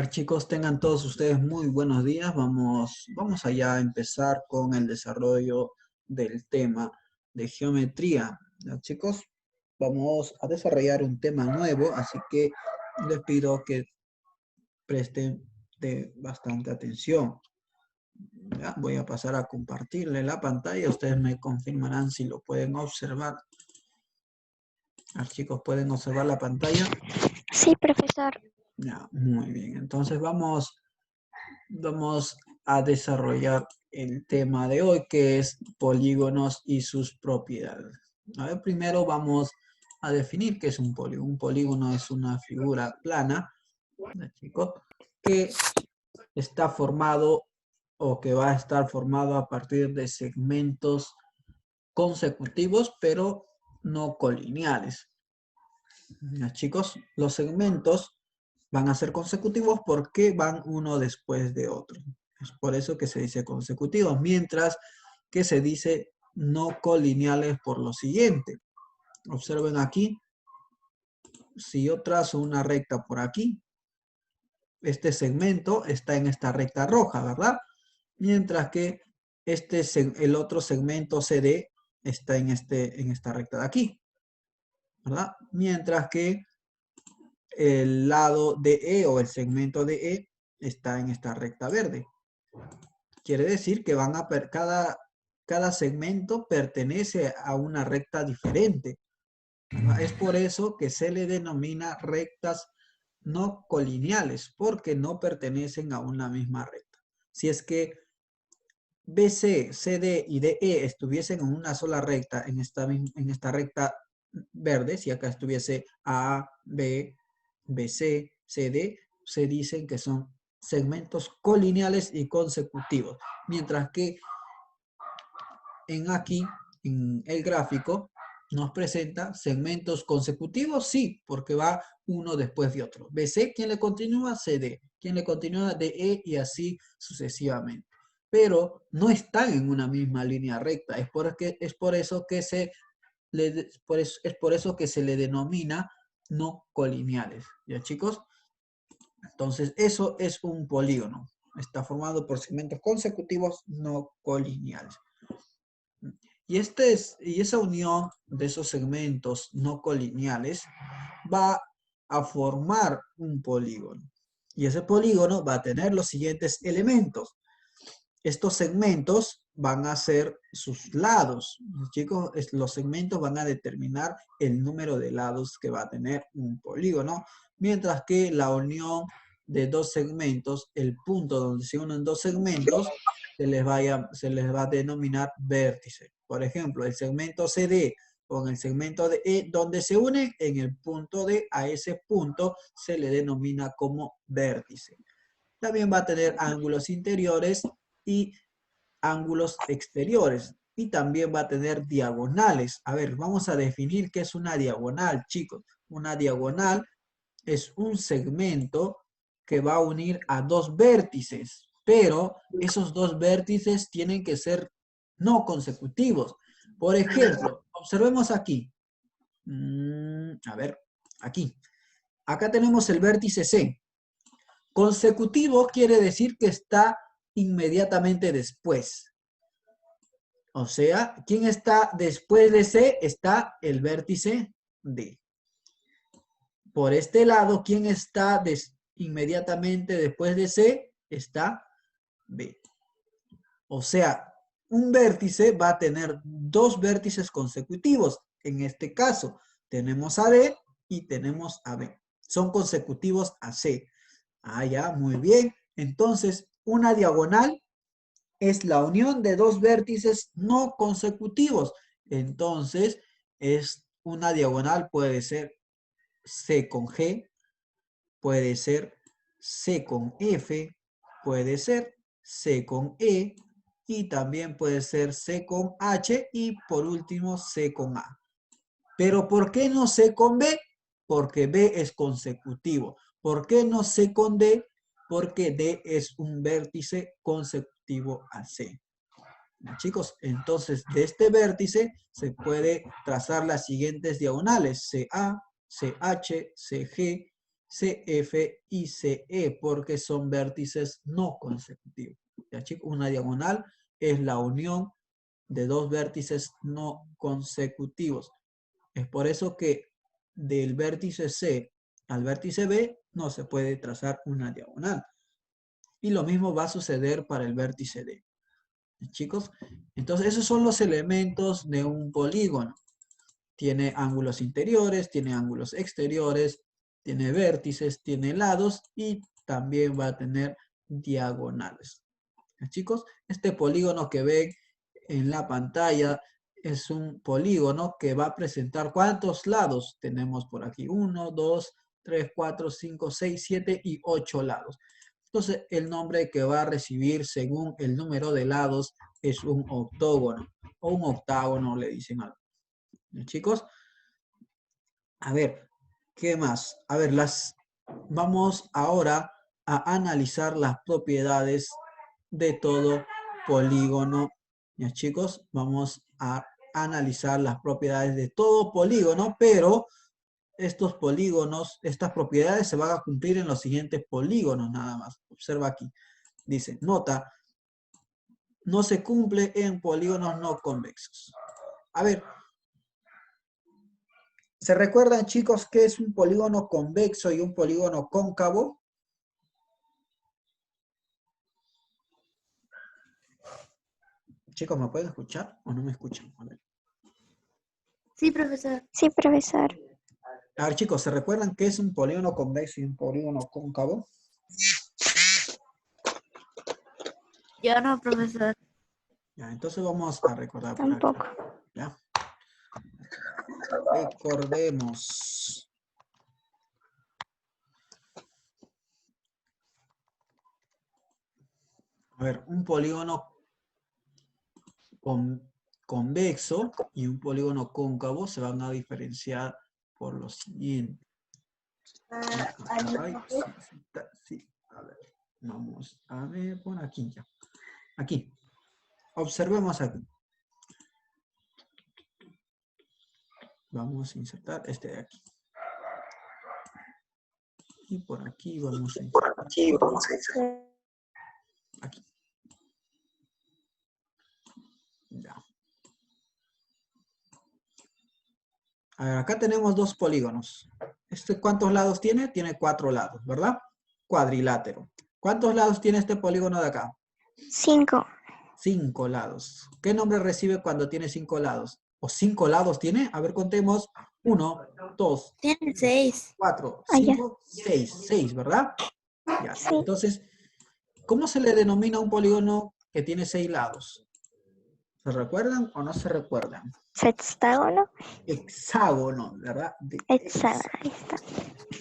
Chicos, tengan todos ustedes muy buenos días. Vamos allá a empezar con el desarrollo del tema de geometría. ¿Ya, chicos? Vamos a desarrollar un tema nuevo, así que les pido que presten bastante atención. ¿Ya? Voy a pasar a compartirle la pantalla. Ustedes me confirmarán si lo pueden observar. Chicos, ¿pueden observar la pantalla? Sí, profesor. Ya, muy bien. Entonces vamos a desarrollar el tema de hoy, que es polígonos y sus propiedades. A ver, primero vamos a definir qué es un polígono. Un polígono es una figura plana, ¿no, chicos? Que está formado o que va a estar formado a partir de segmentos consecutivos, pero no colineales. ¿Ya, chicos? Los segmentos van a ser consecutivos porque van uno después de otro. Es por eso que se dice consecutivos, mientras que se dice no colineales por lo siguiente. Observen aquí, si yo trazo una recta por aquí, este segmento está en esta recta roja, ¿verdad? Mientras que el otro segmento CD está en esta recta de aquí, ¿verdad? Mientras que el lado de E o el segmento de E está en esta recta verde. Quiere decir que cada segmento pertenece a una recta diferente. Es por eso que se le denomina rectas no colineales, porque no pertenecen a una misma recta. Si es que BC, CD y DE estuviesen en una sola recta, en esta recta verde, si acá estuviese A, B, BC, CD, se dicen que son segmentos colineales y consecutivos. Mientras que en el gráfico, nos presenta segmentos consecutivos, sí, porque va uno después de otro. BC, ¿quién le continúa? CD. ¿Quién le continúa? DE y así sucesivamente. Pero no están en una misma línea recta. Es por eso que se le denomina no colineales. ¿Ya, chicos? Entonces, eso es un polígono. Está formado por segmentos consecutivos no colineales. Y esa unión de esos segmentos no colineales va a formar un polígono. Y ese polígono va a tener los siguientes elementos. Estos segmentos van a ser sus lados. Chicos, los segmentos van a determinar el número de lados que va a tener un polígono, mientras que la unión de dos segmentos, el punto donde se unen dos segmentos, se les va a denominar vértice. Por ejemplo, el segmento CD con el segmento de E, donde se unen en el punto D, a ese punto se le denomina como vértice. También va a tener ángulos interiores y ángulos exteriores. Y también va a tener diagonales. A ver, vamos a definir qué es una diagonal, chicos. Una diagonal es un segmento que va a unir a dos vértices, pero esos dos vértices tienen que ser no consecutivos. Por ejemplo, observemos aquí. A ver, aquí. Acá tenemos el vértice C. Consecutivo quiere decir que está inmediatamente después. O sea, ¿quién está después de C? Está el vértice D. Por este lado, ¿quién está inmediatamente después de C? Está B. O sea, un vértice va a tener dos vértices consecutivos. En este caso, tenemos a D y tenemos a B. Son consecutivos a C. Ah, ya, muy bien. Entonces, una diagonal es la unión de dos vértices no consecutivos. Entonces, una diagonal puede ser C con G, puede ser C con F, puede ser C con E y también puede ser C con H y por último C con A. Pero ¿por qué no C con B? Porque B es consecutivo. ¿Por qué no C con D? Porque D es un vértice consecutivo a C. Chicos, entonces de este vértice se puede trazar las siguientes diagonales, CA, CH, CG CF y CE, porque son vértices no consecutivos. ¿Ya, chicos? Una diagonal es la unión de dos vértices no consecutivos. Es por eso que del vértice C al vértice B no se puede trazar una diagonal. Y lo mismo va a suceder para el vértice D. Chicos, entonces esos son los elementos de un polígono. Tiene ángulos interiores, tiene ángulos exteriores, tiene vértices, tiene lados y también va a tener diagonales. Chicos, este polígono que ven en la pantalla es un polígono que va a presentar ¿cuántos lados tenemos por aquí? 1, 2, 3, 4, 5, 6, 7 y 8 lados. Entonces, el nombre que va a recibir según el número de lados es un octógono o un octágono, le dicen algo. Chicos, a ver, ¿qué más? A ver, vamos ahora a analizar las propiedades de todo polígono. Ya, chicos, vamos a analizar las propiedades de todo polígono, pero estos polígonos, estas propiedades se van a cumplir en los siguientes polígonos nada más. Observa aquí. Dice, nota, no se cumple en polígonos no convexos. A ver, ¿se recuerdan, chicos, qué es un polígono convexo y un polígono cóncavo? Chicos, ¿me pueden escuchar o no me escuchan? A ver. Sí, profesor. Sí, profesor. A ver, chicos, ¿se recuerdan qué es un polígono convexo y un polígono cóncavo? Yo no, profesor. Ya, entonces vamos a recordar por aquí. Tampoco. ¿Ya? Recordemos. A ver, un polígono convexo y un polígono cóncavo se van a diferenciar por lo siguiente. Ay, sí. A ver, vamos a ver por aquí ya. Aquí. Observemos aquí. Vamos a insertar este de aquí. Y por aquí vamos a insertar. Aquí. Ya. A ver, acá tenemos dos polígonos. ¿Cuántos lados tiene? Tiene 4 lados, ¿verdad? Cuadrilátero. ¿Cuántos lados tiene este polígono de acá? 5. 5 lados. ¿Qué nombre recibe cuando tiene 5 lados? ¿O 5 lados tiene? A ver, contemos. 1, 2, Tiene 6. 4, Allá. 5, 6. 6, ¿verdad? Ya. Sí. Entonces, ¿cómo se le denomina un polígono que tiene 6 lados? ¿Se recuerdan o no se recuerdan? Sextágono. Hexágono, ¿verdad? Hexágono. Ahí está.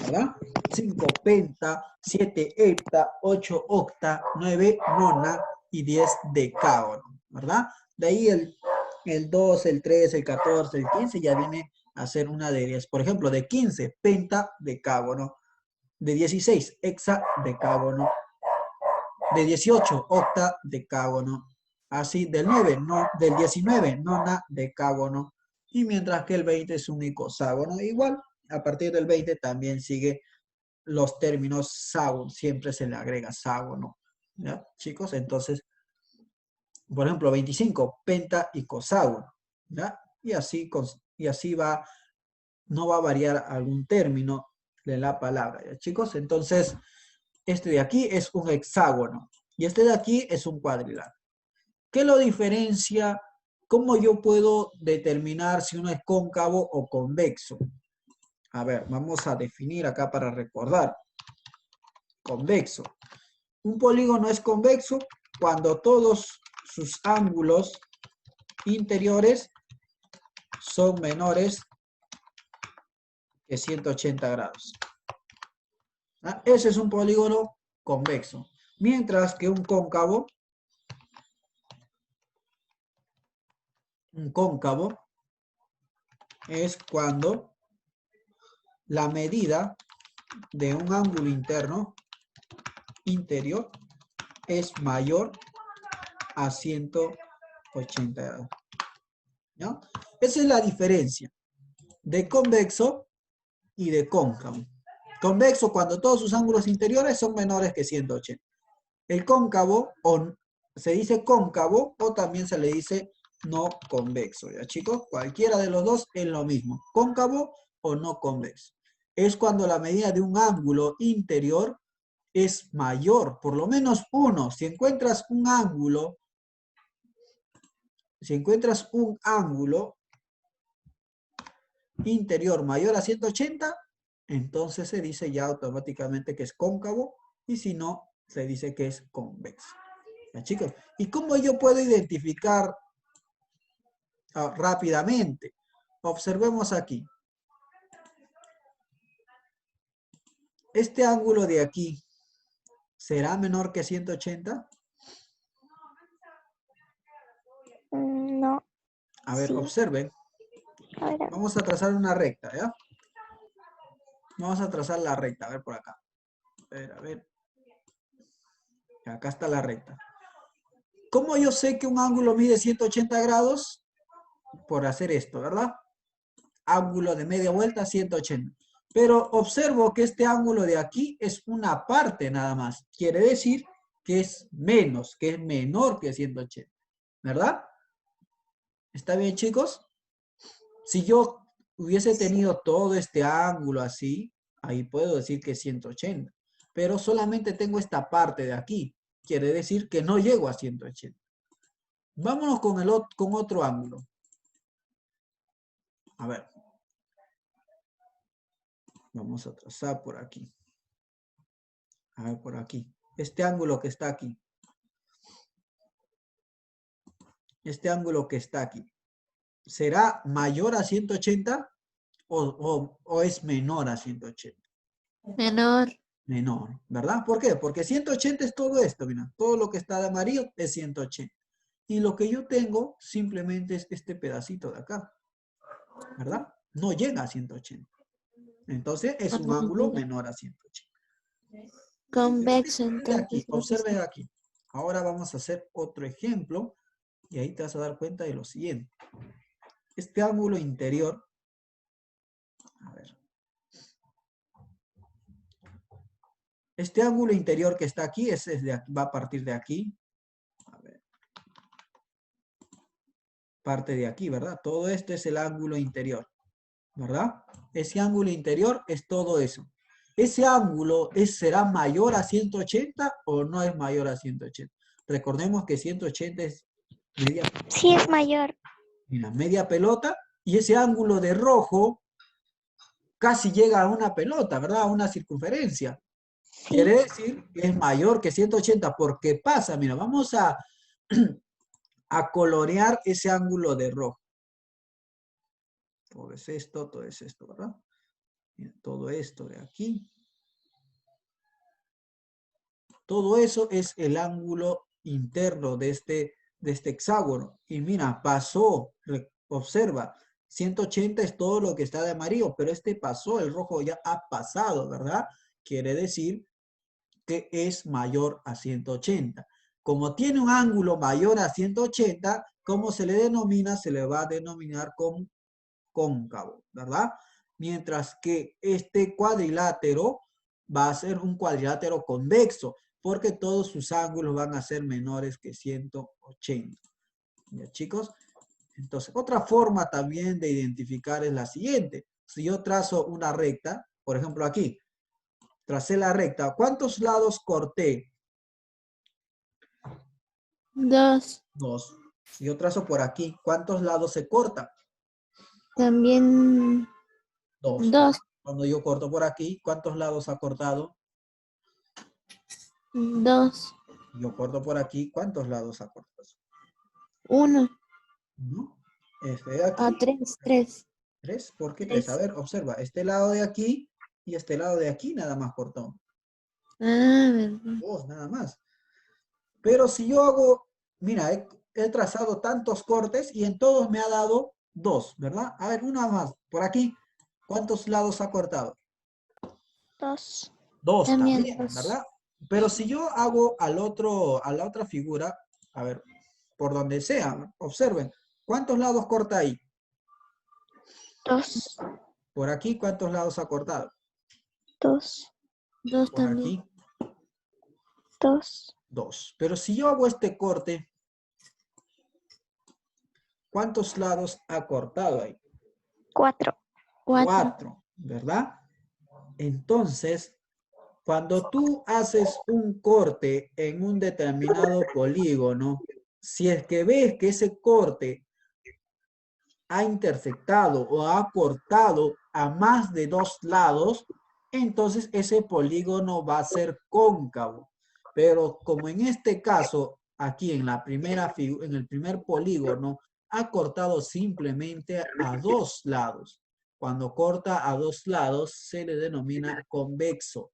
¿Verdad? 5 penta, 7 hepta, 8 octa, 9 nona y 10 decágono, ¿verdad? De ahí el 2, el 3, el 14, el 15 ya viene a ser una de 10. Por ejemplo, de 15, penta, decágono. De 16, hexa, decágono. De 18, octa, decágono. Así, del 9, no, del 19, nona, decágono. Y mientras que el 20 es un icoságono, igual, a partir del 20 también sigue los términos ságono, siempre se le agrega ságono, ¿ya, chicos? Entonces, por ejemplo, 25, penta y coságono, ¿ya? Y así va, no va a variar algún término de la palabra, ¿ya, chicos? Entonces, este de aquí es un hexágono y este de aquí es un cuadrilátero. ¿Qué lo diferencia? ¿Cómo yo puedo determinar si uno es cóncavo o convexo? A ver, vamos a definir acá para recordar. Convexo. Un polígono es convexo cuando todos sus ángulos interiores son menores que 180 grados. ¿Ah? Ese es un polígono convexo. Mientras que un cóncavo es cuando la medida de un ángulo interior es mayor a 180 grados. ¿No? Esa es la diferencia de convexo y de cóncavo. Convexo cuando todos sus ángulos interiores son menores que 180. El cóncavo, se dice cóncavo o también se le dice no convexo. ¿Ya, chicos? Cualquiera de los dos es lo mismo. Cóncavo o no convexo. Es cuando la medida de un ángulo interior es mayor, por lo menos uno. Si encuentras un ángulo interior mayor a 180, entonces se dice ya automáticamente que es cóncavo, y si no, se dice que es convexo. ¿Ya, chicos? ¿Y cómo yo puedo identificar rápidamente? Observemos aquí. Este ángulo de aquí, ¿será menor que 180? No. A ver, Sí. observen. A ver, Vamos a trazar una recta, ¿ya? Vamos a trazar la recta, a ver por acá. A ver. Acá está la recta. ¿Cómo yo sé que un ángulo mide 180 grados? Por hacer esto, ¿verdad? Ángulo de media vuelta, 180. Pero observo que este ángulo de aquí es una parte nada más. Quiere decir que es menos, que es menor que 180. ¿Verdad? ¿Está bien, chicos? Si yo hubiese tenido todo este ángulo así, ahí puedo decir que es 180. Pero solamente tengo esta parte de aquí. Quiere decir que no llego a 180. Vámonos con otro ángulo. A ver. Vamos a trazar por aquí. A ver, por aquí. Este ángulo que está aquí. Este ángulo que está aquí. ¿Será mayor a 180 o es menor a 180? Menor. Menor, ¿verdad? ¿Por qué? Porque 180 es todo esto, mira. Todo lo que está de amarillo es 180. Y lo que yo tengo simplemente es este pedacito de acá. ¿Verdad? No llega a 180. Entonces es un ángulo menor a 180. Convexo, Observen aquí, entonces, observen profesor. aquí. Ahora vamos a hacer otro ejemplo y ahí te vas a dar cuenta de lo siguiente. Este ángulo interior, a ver. Este ángulo interior que está aquí, va a partir de aquí. A ver. Parte de aquí, ¿verdad? Todo esto es el ángulo interior, ¿verdad? Ese ángulo interior es todo eso. ¿Ese ángulo será mayor a 180 o no es mayor a 180? Recordemos que 180 es media, sí es mayor. mira, media pelota, y ese ángulo de rojo casi llega a una pelota, ¿verdad? A una circunferencia. Sí. Quiere decir que es mayor que 180. ¿Por qué pasa? Mira, vamos a colorear ese ángulo de rojo. Todo es esto, ¿verdad? Mira, todo esto de aquí. Todo eso es el ángulo interno de este hexágono. Y mira, pasó, observa, 180 es todo lo que está de amarillo, pero este pasó, el rojo ya ha pasado, ¿verdad? Quiere decir que es mayor a 180. Como tiene un ángulo mayor a 180, ¿cómo se le denomina? Se le va a denominar con cóncavo, ¿verdad? Mientras que este cuadrilátero va a ser un cuadrilátero convexo, porque todos sus ángulos van a ser menores que 180. ¿Ya, chicos? Entonces, otra forma también de identificar es la siguiente. Si yo trazo una recta, por ejemplo aquí, tracé la recta, ¿cuántos lados corté? 2. 2. Si yo trazo por aquí, ¿cuántos lados se cortan? También 2. 2. Cuando yo corto por aquí, ¿cuántos lados ha cortado? 2. Yo corto por aquí, ¿cuántos lados ha cortado? 1. ¿No? Este de aquí, 3. 3. 3. ¿Por qué 3? A ver, observa, este lado de aquí y este lado de aquí nada más cortó. Ah, verdad. 2, nada más. Pero si yo hago, mira, he trazado tantos cortes y en todos me ha dado 2, ¿verdad? A ver, una más. Por aquí, ¿cuántos lados ha cortado? 2. 2 También también, 2. ¿verdad? Pero si yo hago a la otra figura, a ver, por donde sea, observen, ¿cuántos lados corta ahí? 2. Por aquí, ¿cuántos lados ha cortado? 2. 2 Por también. aquí, 2. 2. Pero si yo hago este corte, ¿cuántos lados ha cortado ahí? 4. 4. 4, ¿verdad? Entonces, cuando tú haces un corte en un determinado polígono, si es que ves que ese corte ha intersectado o ha cortado a más de 2 lados, entonces ese polígono va a ser cóncavo. Pero como en este caso, aquí en la primera en el primer polígono, ha cortado simplemente a 2 lados. Cuando corta a 2 lados, se le denomina convexo.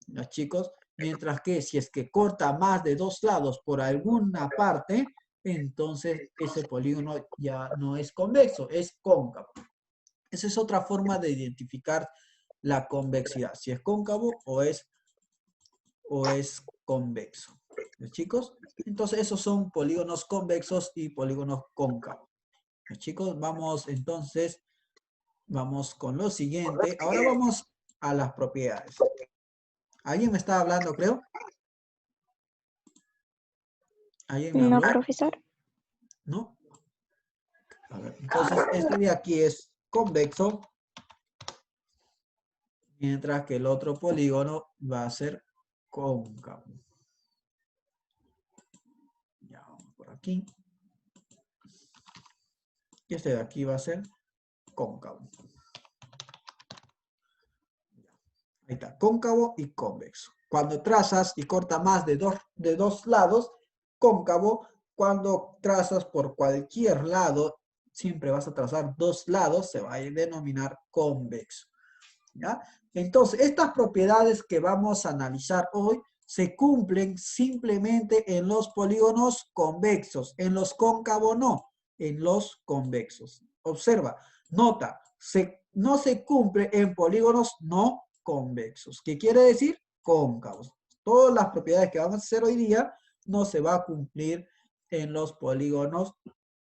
¿Ya, chicos? Mientras que si es que corta más de 2 lados por alguna parte, entonces ese polígono ya no es convexo, es cóncavo. Esa es otra forma de identificar la convexidad, si es cóncavo o es convexo. ¿Ya, chicos? Entonces esos son polígonos convexos y polígonos cóncavos. ¿Ya, chicos? Vamos entonces, vamos con lo siguiente. Ahora vamos a las propiedades. ¿Alguien me está hablando, creo? ¿Alguien me No, habló? profesor. ¿No? A ver, entonces este de aquí es convexo, mientras que el otro polígono va a ser cóncavo. Ya, vamos por aquí. Y este de aquí va a ser cóncavo. Ahí está, cóncavo y convexo. Cuando trazas y corta más de dos lados, cóncavo. Cuando trazas por cualquier lado, siempre vas a trazar 2 lados, se va a denominar convexo. ¿Ya? Entonces, estas propiedades que vamos a analizar hoy se cumplen simplemente en los polígonos convexos, en los cóncavos no, en los convexos. Observa, nota, no se cumple en polígonos no convexos. ¿Qué quiere decir? Cóncavos. Todas las propiedades que vamos a hacer hoy día no se va a cumplir en los polígonos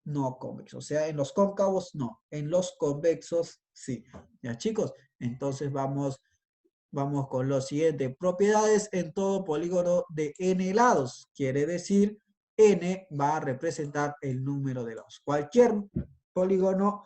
no convexos. O sea, en los cóncavos no, en los convexos sí. ¿Ya, chicos? Entonces vamos con lo siguiente. Propiedades en todo polígono de n lados. Quiere decir, n va a representar el número de lados. Cualquier polígono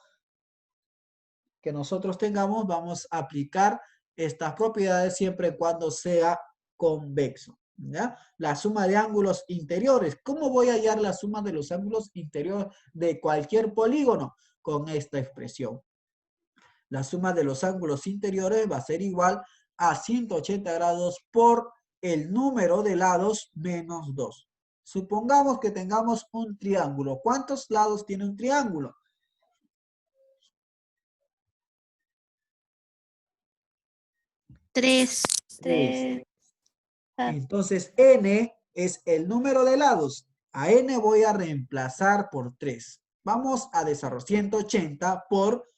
que nosotros tengamos, vamos a aplicar estas propiedades siempre y cuando sea convexo. ¿Ya? La suma de ángulos interiores. ¿Cómo voy a hallar la suma de los ángulos interiores de cualquier polígono? Con esta expresión. La suma de los ángulos interiores va a ser igual a 180 grados por el número de lados menos 2. Supongamos que tengamos un triángulo. ¿Cuántos lados tiene un triángulo? Tres. 3. Entonces, n es el número de lados. A n voy a reemplazar por 3. Vamos a desarrollar 180 por,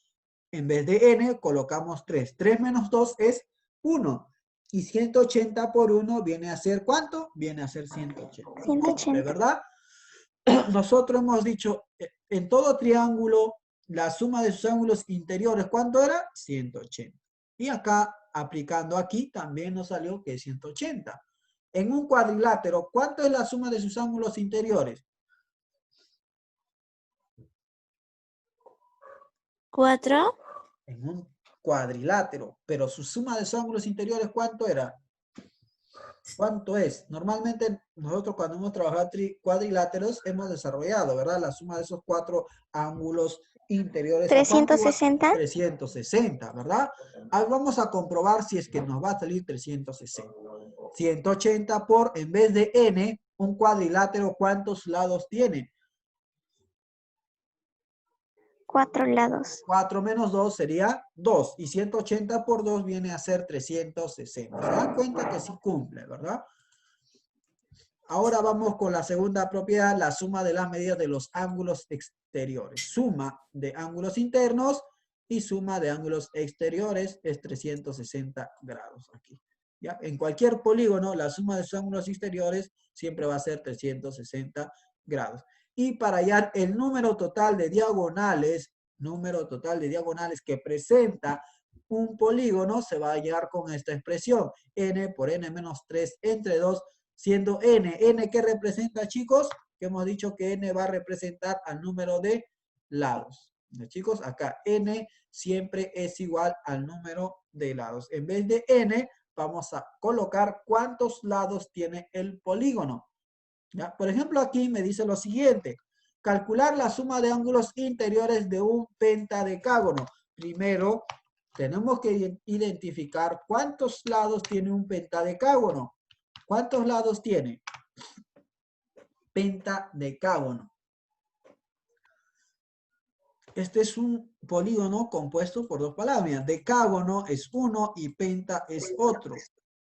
en vez de n, colocamos 3. 3 menos 2 es 1. Y 180 por 1 viene a ser, ¿cuánto? Viene a ser 180. 180. ¿Verdad? Nosotros hemos dicho, en todo triángulo, la suma de sus ángulos interiores, ¿cuánto era? 180. Y acá, aplicando aquí, también nos salió que es 180. En un cuadrilátero, ¿cuánto es la suma de sus ángulos interiores? 4. En un cuadrilátero, pero su suma de sus ángulos interiores, ¿cuánto era? ¿Cuánto es? Normalmente nosotros cuando hemos trabajado cuadriláteros hemos desarrollado, ¿verdad? La suma de esos 4 ángulos interiores. ¿A cuánto igual? 360. 360, ¿verdad? Ahora vamos a comprobar si es que nos va a salir 360. 180 por, en vez de n, un cuadrilátero, ¿cuántos lados tiene? 4 lados. 4 menos 2 sería 2. Y 180 por 2 viene a ser 360. ¿Se dan cuenta que sí cumple, verdad? Ahora vamos con la segunda propiedad, la suma de las medidas de los ángulos exteriores. Suma de ángulos internos y suma de ángulos exteriores es 360 grados aquí. ¿Ya? En cualquier polígono, la suma de sus ángulos exteriores siempre va a ser 360 grados. Y para hallar el número total de diagonales que presenta un polígono se va a hallar con esta expresión. N por N menos 3 entre 2, siendo N. ¿N qué representa, chicos? Que hemos dicho que N va a representar al número de lados. Chicos, acá N siempre es igual al número de lados. En vez de N, vamos a colocar cuántos lados tiene el polígono. ¿Ya? Por ejemplo, aquí me dice lo siguiente. Calcular la suma de ángulos interiores de un pentadecágono. Primero, tenemos que identificar cuántos lados tiene un pentadecágono. ¿Cuántos lados tiene? Pentadecágono. Este es un polígono compuesto por dos palabras. Decágono es uno y penta es otro.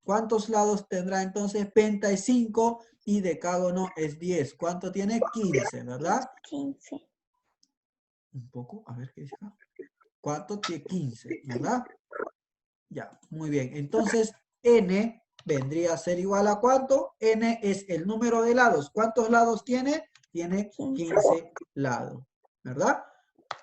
¿Cuántos lados tendrá entonces? Penta es 5 y decágono es 10. ¿Cuánto tiene? 15, ¿verdad? 15. Un poco, a ver qué dice acá. ¿Cuánto tiene? 15, ¿verdad? Ya, muy bien. Entonces, n vendría a ser igual a ¿cuánto? N es el número de lados. ¿Cuántos lados tiene? Tiene 15 lados, ¿verdad?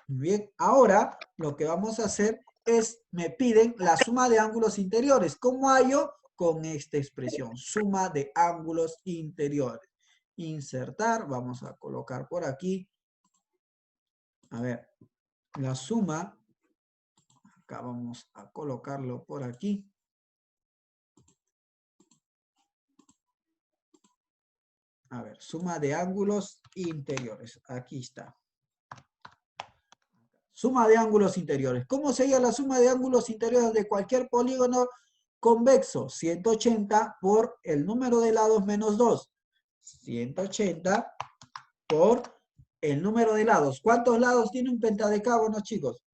Muy bien. Ahora, lo que vamos a hacer es, me piden la suma de ángulos interiores. ¿Cómo hallo? Con esta expresión, suma de ángulos interiores. Insertar, vamos a colocar por aquí. A ver, la suma, acá vamos a colocarlo por aquí. A ver, suma de ángulos interiores. Aquí está. Suma de ángulos interiores. ¿Cómo sería la suma de ángulos interiores de cualquier polígono convexo? 180 por el número de lados menos 2. 180 por el número de lados. ¿Cuántos lados tiene un pentadecágono, chicos?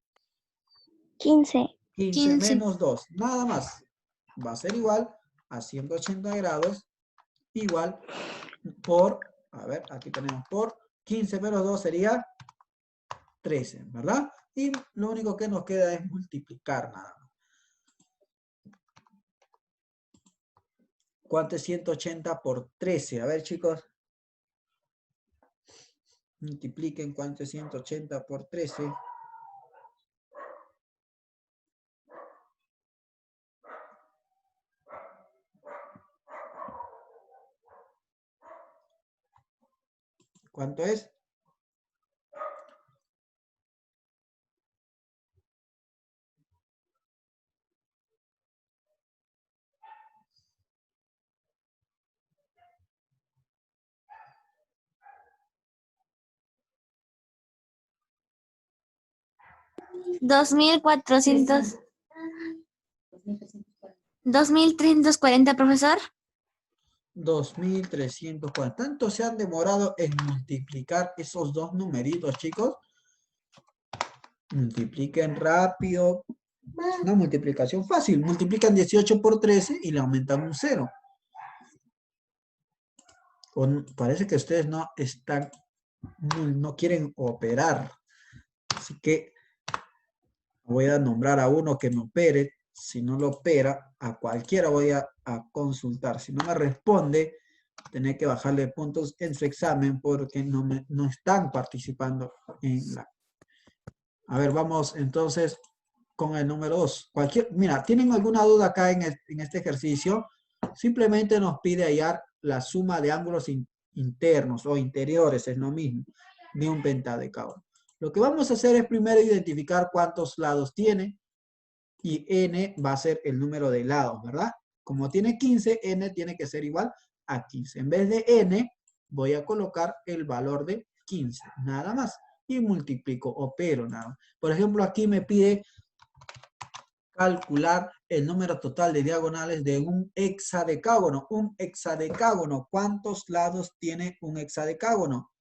15. 15 menos 2. Nada más. Va a ser igual a 180 grados. Igual por, a ver, aquí tenemos por 15 menos 2 sería 13, ¿verdad? Y lo único que nos queda es multiplicar nada más. ¿Cuánto es 180 por 13? A ver, chicos. Multipliquen cuánto es 180 por 13. ¿Cuánto es? $2,340, profesor. 2.340. ¿Tanto se han demorado en multiplicar esos dos numeritos, chicos? Multipliquen rápido. Es una multiplicación fácil. Multiplican 18 por 13 y le aumentan un 0. Parece que ustedes no están, no quieren operar. Así que voy a nombrar a uno que me opere. Si no lo opera, a cualquiera voy a consultar. Si no me responde, tener que bajarle puntos en su examen porque no están participando en la... A ver, vamos entonces con el número 2. Mira, ¿tienen alguna duda acá en este ejercicio? Simplemente nos pide hallar la suma de ángulos internos o interiores, es lo mismo, de un pentadecágono. Lo que vamos a hacer es primero identificar cuántos lados tiene y n va a ser el número de lados, ¿verdad? Como tiene 15, n tiene que ser igual a 15. En vez de n, voy a colocar el valor de 15, nada más. Y multiplico, opero nada más. Por ejemplo, aquí me pide calcular el número total de diagonales de un hexadecágono. Un hexadecágono, ¿cuántos lados tiene un hexadecágono?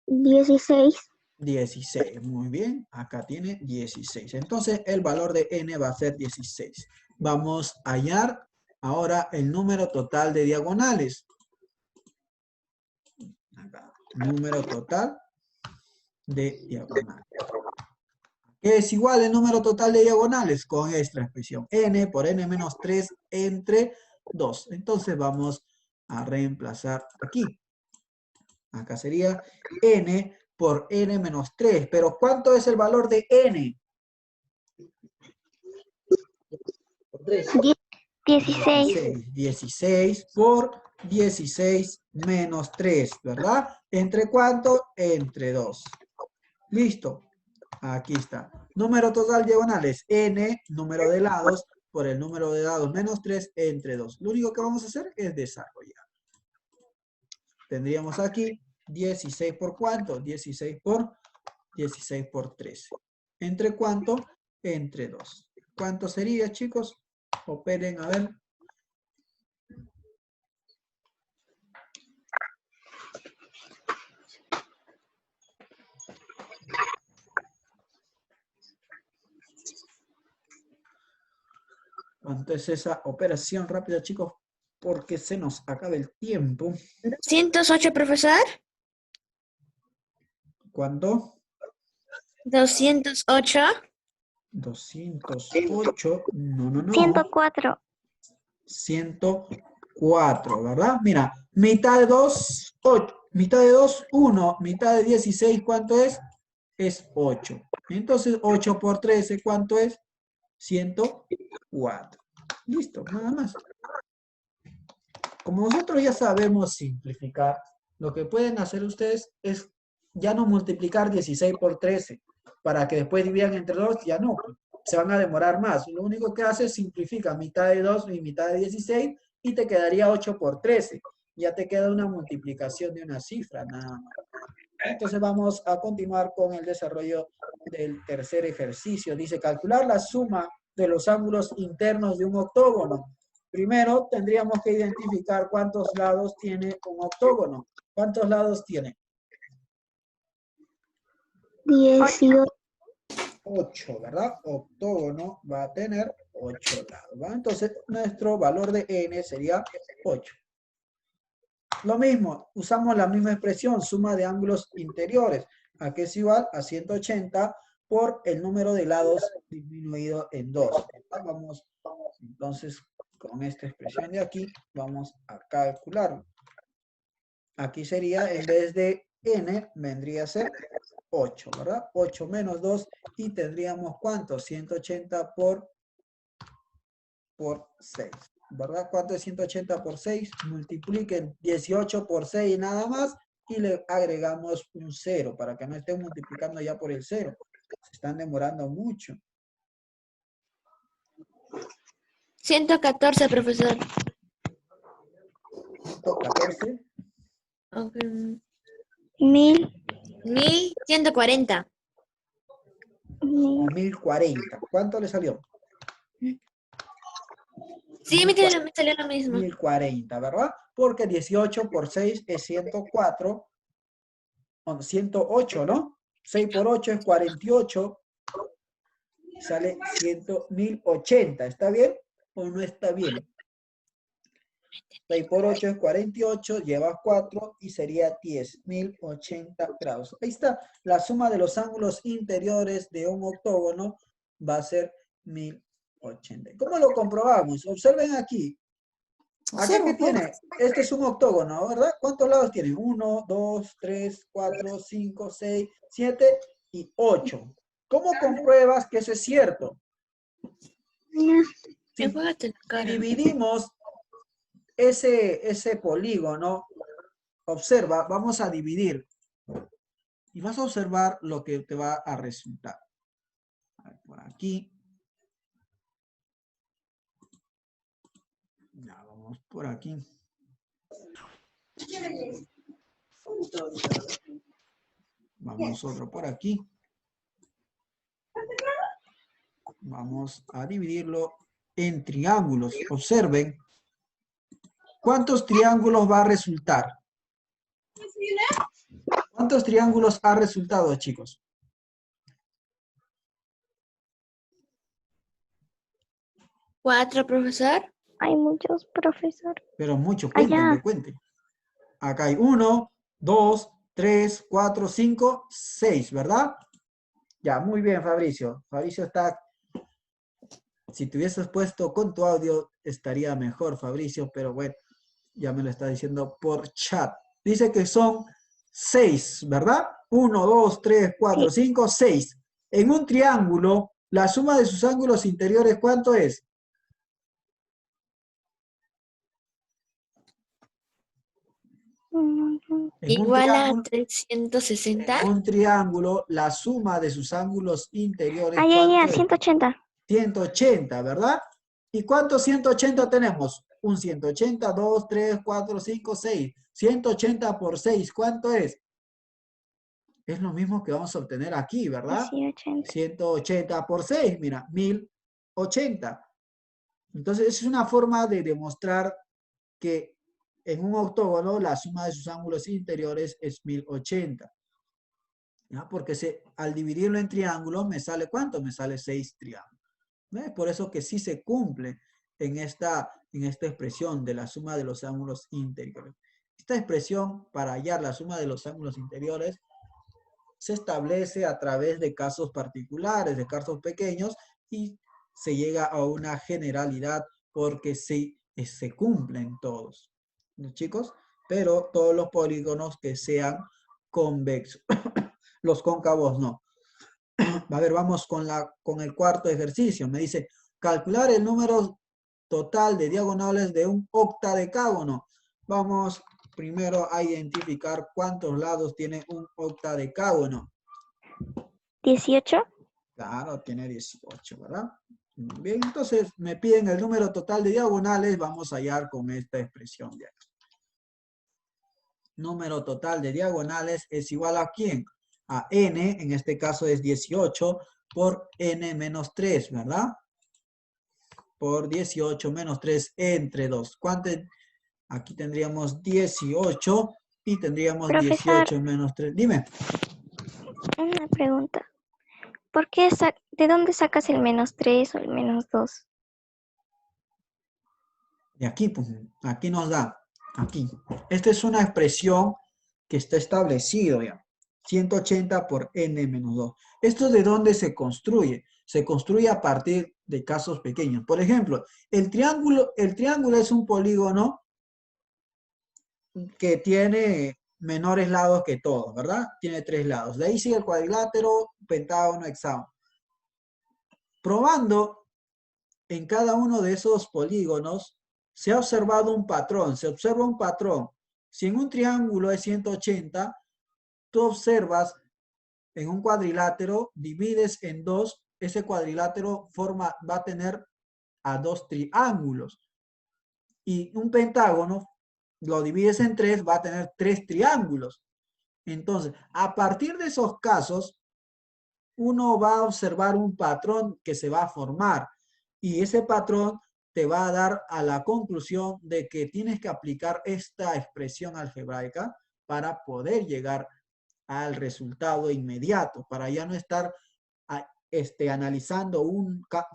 16. 16, muy bien. Acá tiene 16. Entonces, el valor de n va a ser 16. Vamos a hallar ahora el número total de diagonales. Acá, número total de diagonales. ¿Qué es igual el número total de diagonales? Con esta expresión. N por n menos 3 entre 2. Entonces, vamos a reemplazar aquí. Acá sería n por n menos 3. Pero ¿cuánto es el valor de n? 16. 16 por 16 menos 3, ¿verdad? ¿Entre cuánto? Entre 2. Listo. Aquí está. Número total diagonal es n, número de lados, por el número de lados menos 3 entre 2. Lo único que vamos a hacer es desarrollar. Tendríamos aquí 16 por ¿cuánto? 16 por 13. ¿Entre cuánto? Entre 2. ¿Cuánto sería, chicos? Operen, a ver. ¿Cuánto es esa operación rápida, chicos? Porque se nos acaba el tiempo. 208, profesor. ¿Cuánto? 208. 208. No. 104. 104, ¿verdad? Mira, mitad de 2, 8. Mitad de 2, 1. Mitad de 16, ¿cuánto es? Es 8. Entonces, 8 por 13, ¿cuánto es? 104. Listo, nada más. Como nosotros ya sabemos simplificar, lo que pueden hacer ustedes es ya no multiplicar 16 por 13, para que después dividan entre 2, ya no, se van a demorar más. Lo único que hace es simplificar mitad de 2 y mitad de 16 y te quedaría 8 por 13. Ya te queda una multiplicación de una cifra, nada más. Entonces vamos a continuar con el desarrollo del tercer ejercicio. Dice, calcular la suma de los ángulos internos de un octógono. Primero tendríamos que identificar cuántos lados tiene un octógono. ¿Cuántos lados tiene? 18. 8, ¿verdad? Octógono va a tener 8 lados, ¿va? Entonces nuestro valor de n sería 8. Lo mismo, usamos la misma expresión, suma de ángulos interiores, que es igual a 180 por el número de lados disminuido en 2. Vamos, entonces, con esta expresión de aquí, vamos a calcularlo. Aquí sería, en vez de n, vendría a ser 8, ¿verdad? 8 menos 2, y tendríamos, ¿cuánto? 180 por 6. ¿Verdad? ¿Cuánto es 180 por 6? Multipliquen 18 por 6 nada más y le agregamos un 0 para que no estén multiplicando ya por el 0. Se están demorando mucho. 114, profesor. 114. Okay. 1000. 1140. 1040. ¿Cuánto le salió? Sí, me salió lo mismo. 1040, ¿verdad? Porque 18 por 6 es 104. 108, ¿no? 6 por 8 es 48. Sale 1080. ¿Está bien o no está bien? 6 por 8 es 48, llevas 4 y sería 10.080 grados. Ahí está. La suma de los ángulos interiores de un octógono va a ser 1080. ¿Cómo lo comprobamos? Observen aquí. ¿Aquí qué tiene? Este es un octógono, ¿verdad? ¿Cuántos lados tiene? 1, 2, 3, 4, 5, 6, 7 y 8. ¿Cómo compruebas que eso es cierto? Si dividimos ese polígono, observa, vamos a dividir. Y vas a observar lo que te va a resultar. Por aquí. Ya, vamos por aquí. Vamos otro por aquí. Vamos a dividirlo en triángulos. Observen. ¿Cuántos triángulos va a resultar? ¿Cuántos triángulos ha resultado, chicos? 4, profesor. Hay muchos, profesor. Pero mucho, Allá. cuenten. Acá hay 1, 2, 3, 4, 5, 6, ¿verdad? Ya, muy bien, Fabricio. Fabricio está... Si te hubieses puesto con tu audio, estaría mejor, Fabricio, pero bueno, ya me lo está diciendo por chat. Dice que son 6, ¿verdad? 1, 2, 3, 4, 5, 6. En un triángulo, la suma de sus ángulos interiores, ¿cuánto es? En Igual a 360. un triángulo, la suma de sus ángulos interiores, Ah, ya, ¿cuánto es? 180. 180, ¿verdad? ¿Y cuántos 180 tenemos? Un 180, 2, 3, 4, 5, 6. 180 por 6, ¿cuánto es? Es lo mismo que vamos a obtener aquí, ¿verdad? 180. 180 por 6, mira, 1080. Entonces, es una forma de demostrar que en un octógono la suma de sus ángulos interiores es 1080. ¿Ya? Porque al dividirlo en triángulos me sale ¿cuánto? Me sale 6 triángulos. ¿No? Es por eso que sí se cumple en esta expresión de la suma de los ángulos interiores. Esta expresión para hallar la suma de los ángulos interiores se establece a través de casos particulares, de casos pequeños, y se llega a una generalidad porque se cumplen todos, ¿no, chicos? Pero todos los polígonos que sean convexos. Los cóncavos no. A ver, vamos con el cuarto ejercicio. Me dice, calcular el número total de diagonales de un octadecágono. Vamos primero a identificar cuántos lados tiene un octadecágono. 18. Claro, tiene 18, ¿verdad? Muy bien, entonces me piden el número total de diagonales. Vamos a hallar con esta expresión de aquí. Número total de diagonales es igual ¿a quién? A n, en este caso es 18, por n menos 3, ¿verdad? Por 18 menos 3 entre 2. ¿Cuánto? Aquí tendríamos 18 y tendríamos Profesor, 18 menos 3. Dime. una pregunta. ¿De dónde sacas el -3 o el -2? De aquí, pues, aquí nos da. Aquí. Esta es una expresión que está establecido ya. 180 por n menos 2. ¿Esto de dónde se construye? Se construye a partir de casos pequeños. Por ejemplo, el triángulo es un polígono que tiene menores lados que todos, ¿verdad? Tiene 3 lados. De ahí sigue el cuadrilátero, pentágono, hexágono. Probando en cada uno de esos polígonos, se ha observado un patrón. Se observa un patrón. Si en un triángulo es 180, tú observas en un cuadrilátero, divides en 2, ese cuadrilátero va a tener a 2 triángulos. Y un pentágono, lo divides en 3, va a tener 3 triángulos. Entonces, a partir de esos casos, uno va a observar un patrón que se va a formar. Y ese patrón te va a dar a la conclusión de que tienes que aplicar esta expresión algebraica para poder llegar al resultado inmediato, para ya no estar analizando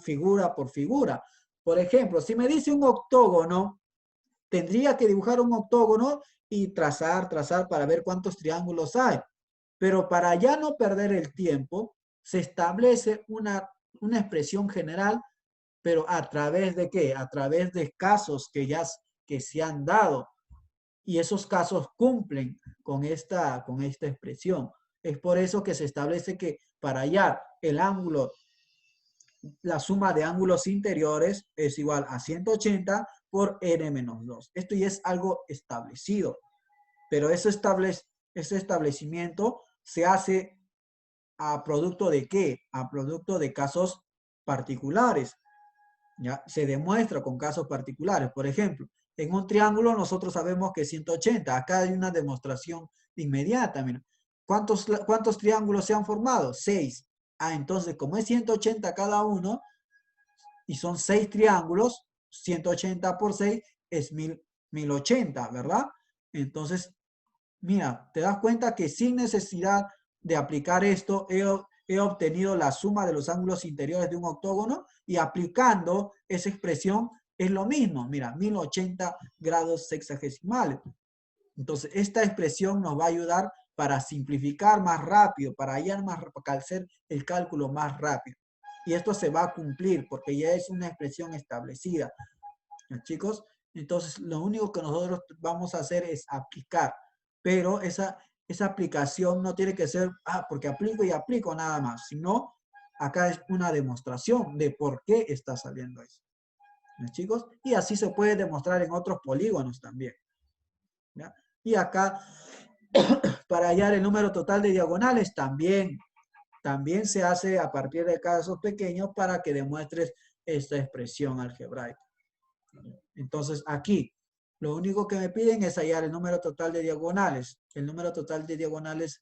figura por figura. Por ejemplo, si me dice un octógono, tendría que dibujar un octógono y trazar para ver cuántos triángulos hay. Pero para ya no perder el tiempo, se establece una expresión general, pero ¿a través de qué? A través de casos que se han dado. Y esos casos cumplen con esta expresión. Es por eso que se establece que para hallar el ángulo, la suma de ángulos interiores es igual a 180 por n menos 2. Esto ya es algo establecido, pero ese establecimiento se hace a producto de ¿qué? A producto de casos particulares. ¿Ya? Se demuestra con casos particulares. Por ejemplo, en un triángulo nosotros sabemos que es 180. Acá hay una demostración inmediata. Mira. ¿Cuántos triángulos se han formado? 6. Ah, entonces, como es 180 cada uno, y son 6 triángulos, 180 por 6 es 1080, ¿verdad? Entonces, mira, te das cuenta que sin necesidad de aplicar esto, he obtenido la suma de los ángulos interiores de un octógono, y aplicando esa expresión es lo mismo. Mira, 1080 grados sexagesimales. Entonces, esta expresión nos va a ayudar para simplificar más rápido, para hallar para hacer el cálculo más rápido. Y esto se va a cumplir porque ya es una expresión establecida. ¿No, chicos? Entonces, lo único que nosotros vamos a hacer es aplicar. Pero esa aplicación no tiene que ser, porque aplico y aplico nada más, sino acá es una demostración de por qué está saliendo eso. ¿No, chicos? Y así se puede demostrar en otros polígonos también. ¿Ya? Y acá, para hallar el número total de diagonales, también se hace a partir de casos pequeños para que demuestres esta expresión algebraica. Entonces, aquí, lo único que me piden es hallar el número total de diagonales. El número total de diagonales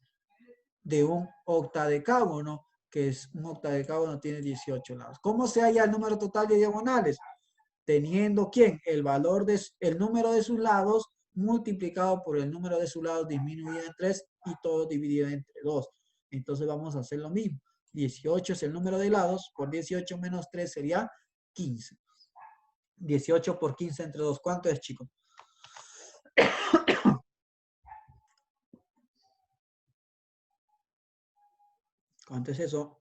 de un octadecágono, que es un octadecágono, tiene 18 lados. ¿Cómo se halla el número total de diagonales? Teniendo, ¿quién? El número de sus lados multiplicado por el número de sus lados disminuido en 3 y todo dividido entre 2. Entonces vamos a hacer lo mismo. 18 es el número de lados, por 18 menos 3 sería 15. 18 por 15 entre 2, ¿cuánto es, chicos? ¿Cuánto es eso?